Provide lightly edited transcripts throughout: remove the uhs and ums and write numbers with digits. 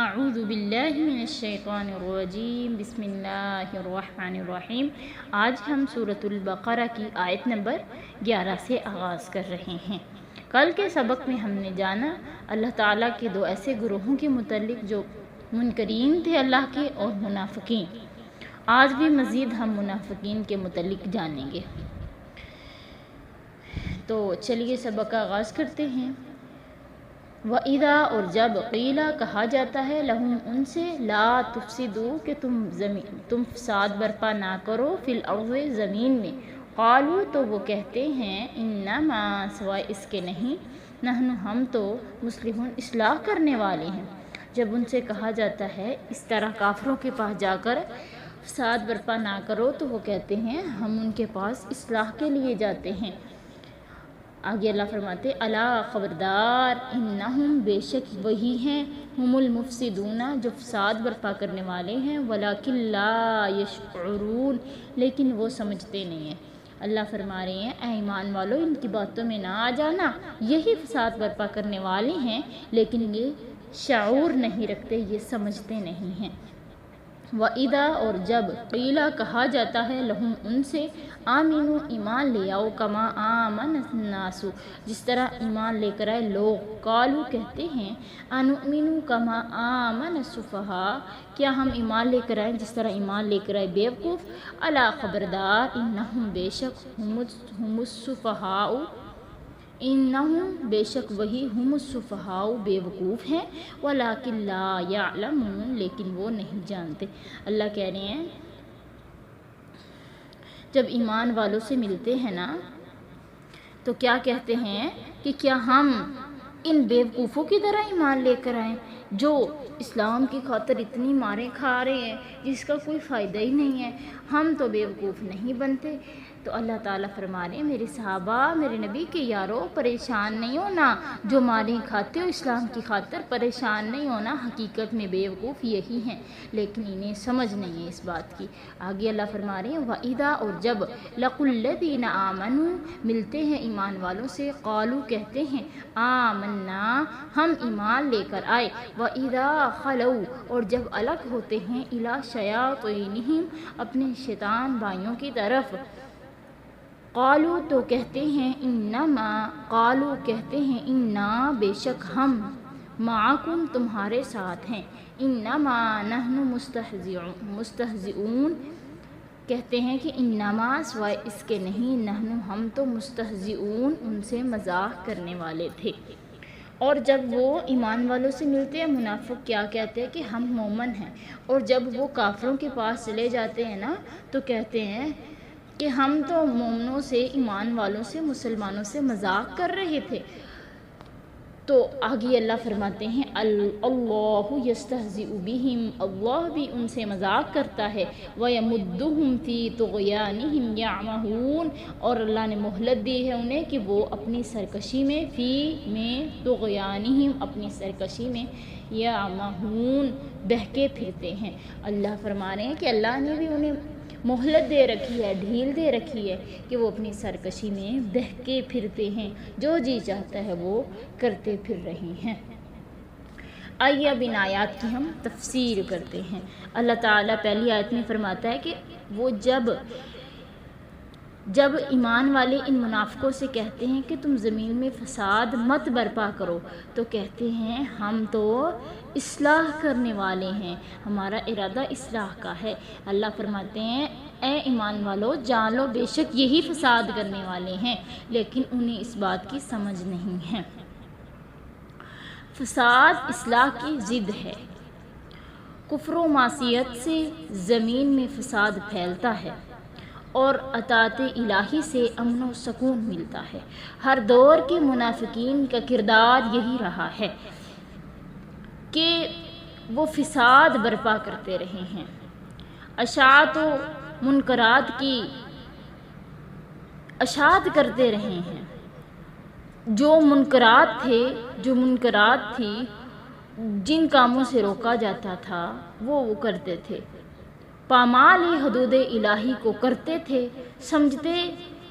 اعوذ باللہ من الشیطان الرجیم، بسم اللہ الرحمن الرحیم۔ آج ہم سورۃ البقرہ کی آیت نمبر 11 سے آغاز کر رہے ہیں۔ کل کے سبق میں ہم نے جانا اللہ تعالیٰ کے دو ایسے گروہوں کے متعلق جو منکرین تھے اللہ کے، اور منافقین۔ آج بھی مزید ہم منافقین کے متعلق جانیں گے۔ تو چلیے سبق کا آغاز کرتے ہیں۔ وَإِذَا، اور جب، قیلا کہا جاتا ہے، لہم ان سے، لا تفسدوا کہ تم فساد برپا نہ کرو، فی الارض زمین میں، قالوا تو وہ کہتے ہیں، انما سوائے اس کے نہیں، نحن ہم تو مصلحون اصلاح کرنے والے ہیں۔ جب ان سے کہا جاتا ہے اس طرح کافروں کے پاس جا کر فساد برپا نہ کرو، تو وہ کہتے ہیں ہم ان کے پاس اصلاح کے لیے جاتے ہیں۔ آگے اللہ فرماتے، الا خبردار، انہم بے شک وہی ہیں، ہم المفسدون جو فساد برپا کرنے والے ہیں، ولکن لا یشعرون لیکن وہ سمجھتے نہیں ہیں۔ اللہ فرما رہے ہیں، اے ایمان والو، ان کی باتوں میں نہ آ جانا، یہی فساد برپا کرنے والے ہیں، لیکن یہ شعور نہیں رکھتے، یہ سمجھتے نہیں ہیں۔ وَإِذَا، اور جب، قیلا کہا جاتا ہے، لہم ان سے، آمینو ایمان لے آؤ، کما آمن الناس جس طرح ایمان لے کر آئے لوگ، قالو کہتے ہیں، انؤمنو کما آمن السفہاء کیا ہم ایمان لے کر آئیں جس طرح ایمان لے کر آئے بیوقوف، الا خبردار، انہم بے شک ہم السفہاء انہم بے شک وہی، ہم السفہاء بے وقوف ہیں، ولکن لا یعلمون لیکن وہ نہیں جانتے۔ اللہ کہہ رہے ہیں جب ایمان والوں سے ملتے ہیں نا تو کیا کہتے ہیں کہ کیا ہم ان بے وقوفوں کی طرح ایمان لے کر آئیں جو اسلام کی خاطر اتنی ماریں کھا رہے ہیں جس کا کوئی فائدہ ہی نہیں ہے، ہم تو بے وقوف نہیں بنتے۔ تو اللہ تعالیٰ فرما رہے ہیں، میرے صحابہ، میرے نبی کے یارو، پریشان نہیں ہونا، جو ماریں کھاتے ہو اسلام کی خاطر پریشان نہیں ہونا، حقیقت میں بے وقوف یہی ہیں، لیکن انہیں سمجھ نہیں ہے اس بات کی۔ آگے اللہ فرما رہے ہیں، وَإِذَا، اور جب، لَقُوا الَّذِينَ آمَنُوا ملتے ہیں ایمان والوں سے، قالوا کہتے ہیں، آمنا ہم ایمان لے کر آئے، وَإِذَا خَلَوْا، اور جب الگ ہوتے ہیں، إِلَى شَيَاطِينِهِمْ اپنے شیطان بھائیوں کی طرف، قالوا تو کہتے ہیں، قالوا کہتے ہیں، انا بے شک ہم، معکم تمہارے ساتھ ہیں، انما نحن مستہزئون کہتے ہیں کہ انما سوائے اس کے نہیں، نحن ہم تو مستہزئون ان سے مذاق کرنے والے تھے۔ اور جب وہ ایمان والوں سے ملتے ہیں منافق کیا کہتے ہیں کہ ہم مومن ہیں، اور جب وہ کافروں کے پاس چلے جاتے ہیں نا تو کہتے ہیں کہ ہم تو مومنوں سے، ایمان والوں سے، مسلمانوں سے مذاق کر رہے تھے۔ تو آگے اللہ فرماتے ہیں، اللہ یستہزئ بہم، اللہ بھی ان سے مذاق کرتا ہے، ویمدہم فی طغیانہم یعمہون، اور اللہ نے مہلت دی ہے انہیں کہ وہ اپنی سرکشی میں، طغیانہم اپنی سرکشی میں، یعمہون بہکے پھرتے ہیں۔ اللہ فرما رہے ہیں کہ اللہ نے بھی انہیں مہلت دے رکھی ہے، ڈھیل دے رکھی ہے کہ وہ اپنی سرکشی میں بہکے پھرتے ہیں، جو جی چاہتا ہے وہ کرتے پھر رہے ہیں۔ آئیے اب ان آیات کی ہم تفسیر کرتے ہیں۔ اللہ تعالیٰ پہلی آیت میں فرماتا ہے کہ وہ جب ایمان والے ان منافقوں سے کہتے ہیں کہ تم زمین میں فساد مت برپا کرو، تو کہتے ہیں ہم تو اصلاح کرنے والے ہیں، ہمارا ارادہ اصلاح کا ہے۔ اللہ فرماتے ہیں، اے ایمان والو جان لو بے شک یہی فساد کرنے والے ہیں، لیکن انہیں اس بات کی سمجھ نہیں ہے۔ فساد اصلاح کی ضد ہے۔ کفر و معصیت سے زمین میں فساد پھیلتا ہے اور اطاعت الہی سے امن و سکون ملتا ہے۔ ہر دور کے منافقین کا کردار یہی رہا ہے کہ وہ فساد برپا کرتے رہے ہیں، اشاعت و منکرات کی اشاعت کرتے رہے ہیں۔ جو منکرات تھی، جن کاموں سے روکا جاتا تھا وہ کرتے تھے، پامال حدود الہی کو کرتے تھے، سمجھتے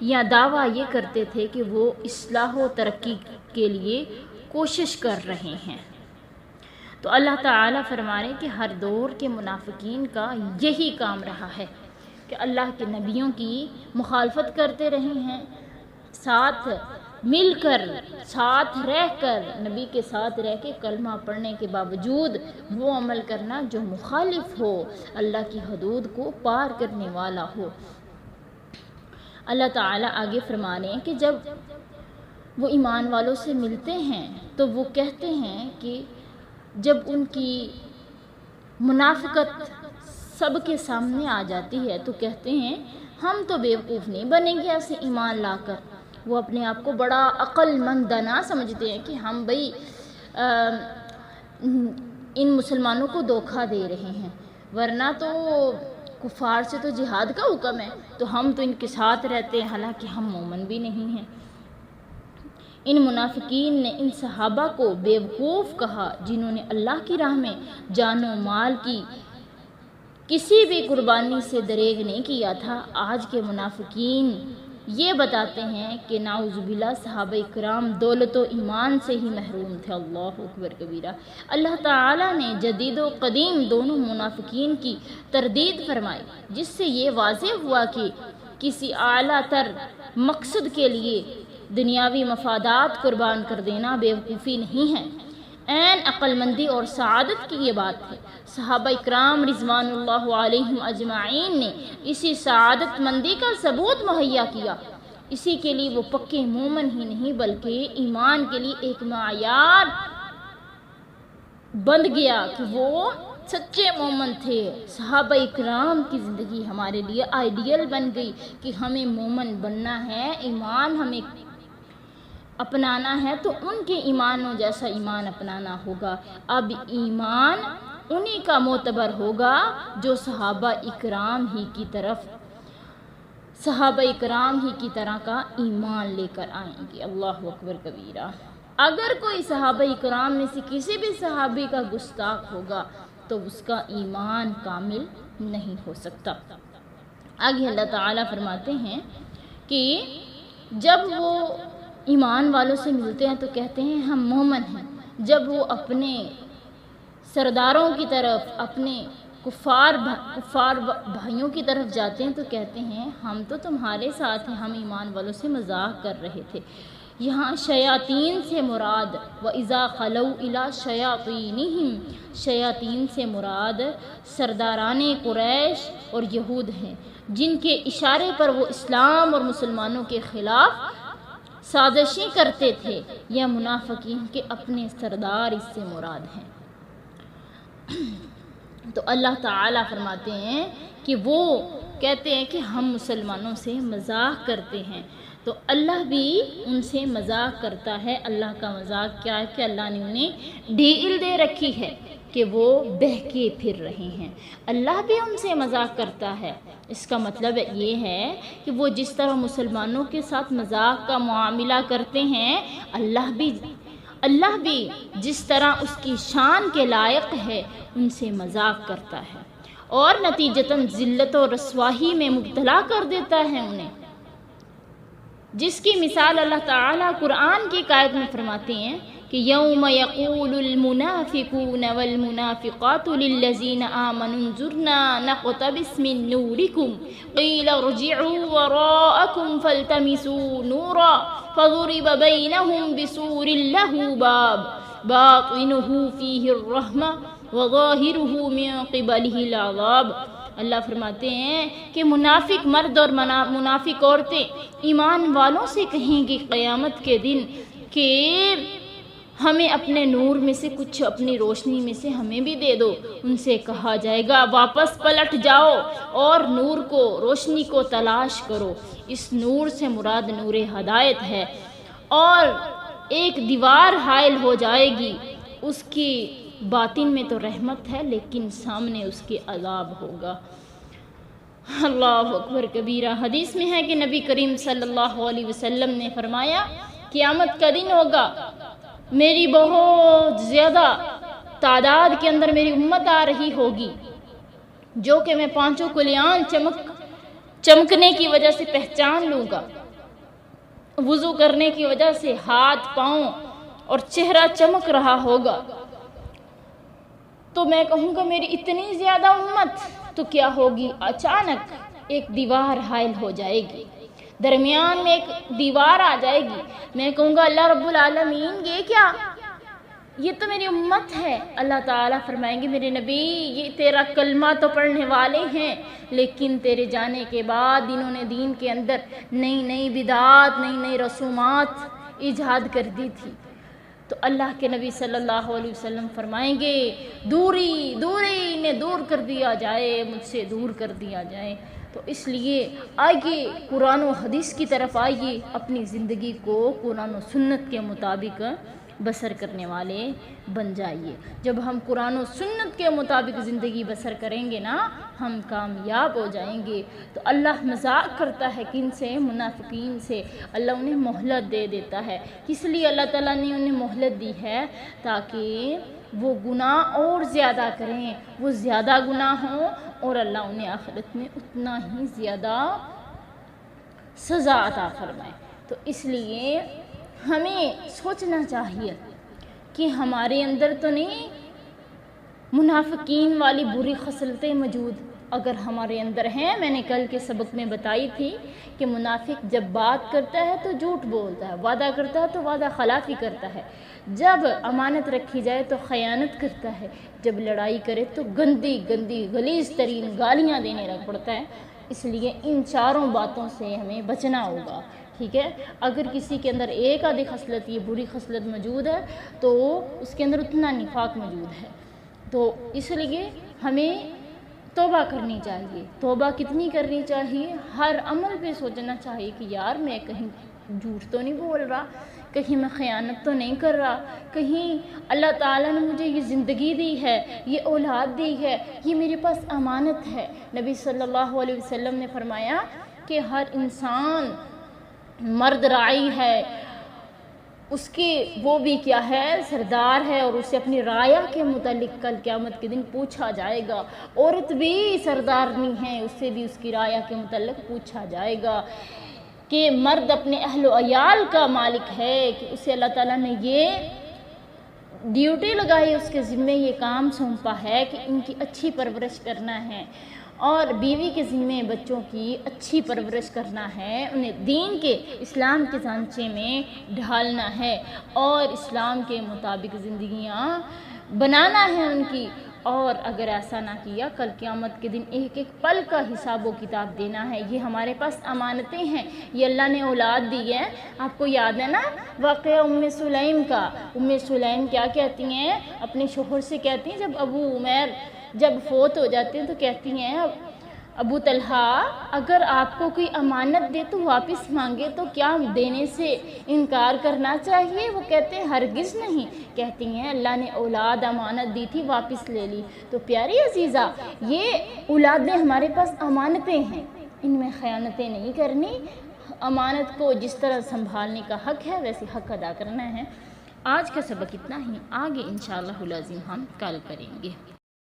یا دعویٰ یہ کرتے تھے کہ وہ اصلاح و ترقی کے لیے کوشش کر رہے ہیں۔ تو اللہ تعالیٰ فرما رہے ہیں کہ ہر دور کے منافقین کا یہی کام رہا ہے کہ اللہ کے نبیوں کی مخالفت کرتے رہے ہیں، ساتھ مل کر، ساتھ رہ کر، نبی کے ساتھ رہ کے کلمہ پڑھنے کے باوجود وہ عمل کرنا جو مخالف ہو، اللہ کی حدود کو پار کرنے والا ہو۔ اللہ تعالیٰ آگے فرما رہے ہیں کہ جب وہ ایمان والوں سے ملتے ہیں تو وہ کہتے ہیں کہ جب ان کی منافقت سب کے سامنے آ جاتی ہے تو کہتے ہیں ہم تو بیوقوف نہیں بنیں گے ایسے ایمان لا کر۔ وہ اپنے آپ کو بڑا عقل مند دانا سمجھتے ہیں کہ ہم بھئی ان مسلمانوں کو دھوکہ دے رہے ہیں، ورنہ تو کفار سے تو جہاد کا حکم ہے، تو ہم تو ان کے ساتھ رہتے ہیں، حالانکہ ہم مومن بھی نہیں ہیں۔ ان منافقین نے ان صحابہ کو بیوقوف کہا جنہوں نے اللہ کی راہ میں جان و مال کی کسی بھی قربانی سے دریغ نہیں کیا تھا۔ آج کے منافقین یہ بتاتے ہیں کہ نعوذ باللہ صحابہ اکرام دولت و ایمان سے ہی محروم تھے۔ اللہ اکبر کبیرہ۔ اللہ تعالیٰ نے جدید و قدیم دونوں منافقین کی تردید فرمائی، جس سے یہ واضح ہوا کہ کسی اعلیٰ تر مقصد کے لیے دنیاوی مفادات قربان کر دینا بیوقوفی نہیں ہے، عین عقل مندی اور سعادت کی یہ بات ہے۔ صحابہ اکرام رضوان اللہ علیہم اجمعین نے اسی سعادت مندی کا ثبوت مہیا کیا۔ اسی کے لیے وہ پکے مومن ہی نہیں بلکہ ایمان کے لیے ایک معیار بن گیا کہ وہ سچے مومن تھے۔ صحابہ اکرام کی زندگی ہمارے لیے آئیڈیل بن گئی کہ ہمیں مومن بننا ہے، ایمان ہمیں اپنانا ہے تو ان کے ایمانوں جیسا ایمان اپنانا ہوگا۔ اب ایمان انہی کا معتبر ہوگا جو صحابہ اکرام ہی کی طرح کا ایمان لے کر آئیں گے۔ اللہ اکبر کبیرہ۔ اگر کوئی صحابہ اکرام میں سے کسی بھی صحابی کا گستاخ ہوگا تو اس کا ایمان کامل نہیں ہو سکتا۔ آگے اللہ تعالیٰ فرماتے ہیں کہ جب وہ ایمان والوں سے ملتے ہیں تو کہتے ہیں ہم مومن ہیں، جب وہ اپنے سرداروں کی طرف، اپنے کفار بھائیوں کی طرف جاتے ہیں تو کہتے ہیں ہم تو تمہارے ساتھ ہیں، ہم ایمان والوں سے مذاق کر رہے تھے۔ یہاں شیاطین سے مراد وَإِذَا خَلَوْا إِلَىٰ شَيَاطِينِهِمْ، شیاطین سے مراد سرداران قریش اور یہود ہیں، جن کے اشارے پر وہ اسلام اور مسلمانوں کے خلاف سازشیں کرتے تھے، یا منافقین کے اپنے سردار اس سے مراد ہیں۔ تو اللہ تعالیٰ فرماتے ہیں کہ وہ کہتے ہیں کہ ہم مسلمانوں سے مذاق کرتے ہیں، تو اللہ بھی ان سے مذاق کرتا ہے۔ اللہ کا مذاق کیا ہے کہ اللہ نے انہیں ڈھیل دے رکھی ہے کہ وہ بہکے پھر رہے ہیں، اللہ بھی ان سے مذاق کرتا ہے۔ اس کا مطلب یہ ہے کہ وہ جس طرح مسلمانوں کے ساتھ مذاق کا معاملہ کرتے ہیں، اللہ بھی جس طرح اس کی شان کے لائق ہے ان سے مذاق کرتا ہے، اور نتیجتاً ذلت و رسوائی میں مبتلا کر دیتا ہے انہیں، جس کی مثال اللہ تعالیٰ قرآن کی آیت میں فرماتے ہیں کہ یوم یقول المنافقون والمنافقات للذین آمنوا انظرنا نقتبس من نورکم قیل ارجعوا وراءکم فالتمسوا نورا فضرب بینہم بسور لہ باب باطنہ فیہ الرحمہ وظاہرہ من قبلہ العذاب۔ اللہ فرماتے ہیں کہ منافق مرد اور منافق عورتیں ایمان والوں سے کہیں گے قیامت کے دن کہ ہمیں اپنے نور میں سے کچھ، اپنی روشنی میں سے ہمیں بھی دے دو۔ ان سے کہا جائے گا واپس پلٹ جاؤ اور نور کو، روشنی کو تلاش کرو۔ اس نور سے مراد نور ہدایت ہے، اور ایک دیوار حائل ہو جائے گی، اس کی باطن میں تو رحمت ہے لیکن سامنے اس کے عذاب ہوگا۔ اللہ اکبر کبیرہ۔ حدیث میں ہے کہ نبی کریم صلی اللہ علیہ وسلم نے فرمایا قیامت کا دن ہوگا، میری بہت زیادہ تعداد کے اندر میری امت آ رہی ہوگی، جو کہ میں پانچوں کلیان چمکنے کی وجہ سے پہچان لوں گا، وضو کرنے کی وجہ سے ہاتھ پاؤں اور چہرہ چمک رہا ہوگا، تو میں کہوں گا میری اتنی زیادہ امت، تو کیا ہوگی، اچانک ایک دیوار حائل ہو جائے گی، درمیان میں ایک دیوار آ جائے گی۔ میں کہوں گا اللہ رب العالمین یہ کیا، یہ تو میری امت ہے۔ اللہ تعالیٰ فرمائیں گے میرے نبی یہ تیرا کلمہ تو پڑھنے والے ہیں، لیکن تیرے جانے کے بعد انہوں نے دین کے اندر نئی نئی بدعات، نئی نئی رسومات ایجاد کر دی تھی۔ تو اللہ کے نبی صلی اللہ علیہ وسلم فرمائیں گے دوری دوری انہیں دور کر دیا جائے، مجھ سے دور کر دیا جائے۔ تو اس لیے آئیے قرآن و حدیث کی طرف آئیے، اپنی زندگی کو قرآن و سنت کے مطابق بسر کرنے والے بن جائیے۔ جب ہم قرآن و سنت کے مطابق زندگی بسر کریں گے نا، ہم کامیاب ہو جائیں گے۔ تو اللہ مذاق کرتا ہے کن سے، منافقین سے، اللہ انہیں مہلت دے دیتا ہے۔ اس لیے اللہ تعالیٰ نے انہیں مہلت دی ہے تاکہ وہ گناہ اور زیادہ کریں، وہ زیادہ گناہ ہوں، اور اللہ انہیں آخرت میں اتنا ہی زیادہ سزا عطا فرمائے۔ تو اس لیے ہمیں سوچنا چاہیے کہ ہمارے اندر تو نہیں منافقین والی بری خصلتیں موجود، اگر ہمارے اندر ہیں، میں نے کل کے سبق میں بتائی تھی کہ منافق جب بات کرتا ہے تو جھوٹ بولتا ہے، وعدہ کرتا ہے تو وعدہ خلافی کرتا ہے، جب امانت رکھی جائے تو خیانت کرتا ہے، جب لڑائی کرے تو گندی گندی غلیظ ترین گالیاں دینے لگ پڑتا ہے۔ اس لیے ان چاروں باتوں سے ہمیں بچنا ہوگا، ٹھیک ہے۔ اگر کسی کے اندر ایک آدھی خصلت یہ بری خصلت موجود ہے تو اس کے اندر اتنا نفاق موجود ہے۔ تو اس لیے ہمیں توبہ کرنی چاہیے۔ توبہ کتنی کرنی چاہیے؟ ہر عمل پہ سوچنا چاہیے کہ یار میں کہیں جھوٹ تو نہیں بول رہا، کہیں میں خیانت تو نہیں کر رہا، کہیں اللہ تعالیٰ نے مجھے یہ زندگی دی ہے، یہ اولاد دی ہے، یہ میرے پاس امانت ہے۔ نبی صلی اللہ علیہ وسلم نے فرمایا کہ ہر انسان مرد راعی ہے، اس کی وہ بھی کیا ہے، سردار ہے، اور اسے اپنی رعایا کے متعلق کل قیامت کے دن پوچھا جائے گا۔ عورت بھی سردارنی ہے، اس سے بھی اس کی رعایا کے متعلق پوچھا جائے گا کہ مرد اپنے اہل و عیال کا مالک ہے، کہ اسے اللہ تعالیٰ نے یہ ڈیوٹی لگائی، اس کے ذمے یہ کام سونپا ہے کہ ان کی اچھی پرورش کرنا ہے، اور بیوی کے ذمے بچوں کی اچھی پرورش کرنا ہے، انہیں دین کے اسلام کے ڈھانچے میں ڈھالنا ہے، اور اسلام کے مطابق زندگیاں بنانا ہے ان کی۔ اور اگر ایسا نہ کیا، کل قیامت کے دن ایک ایک پل کا حساب و کتاب دینا ہے۔ یہ ہمارے پاس امانتیں ہیں، یہ اللہ نے اولاد دی ہے۔ آپ کو یاد ہے نا واقعہ ام سلیم کا؟ ام سلیم کیا کہتی ہیں اپنے شوہر سے؟ کہتی ہیں جب ابو عمیر جب فوت ہو جاتے ہیں تو کہتی ہیں ابو طلحہ اگر آپ کو کوئی امانت دے تو واپس مانگے تو کیا دینے سے انکار کرنا چاہیے؟ وہ کہتے ہیں ہرگز نہیں۔ کہتی ہیں اللہ نے اولاد امانت دی تھی، واپس لے لی۔ تو پیاری عزیزہ، یہ اولادیں ہمارے پاس امانتیں ہیں، ان میں خیانتیں نہیں کرنی، امانت کو جس طرح سنبھالنے کا حق ہے ویسے حق ادا کرنا ہے۔ آج کا سبق اتنا ہی، آگے انشاءاللہ العظیم ہم کل کریں گے۔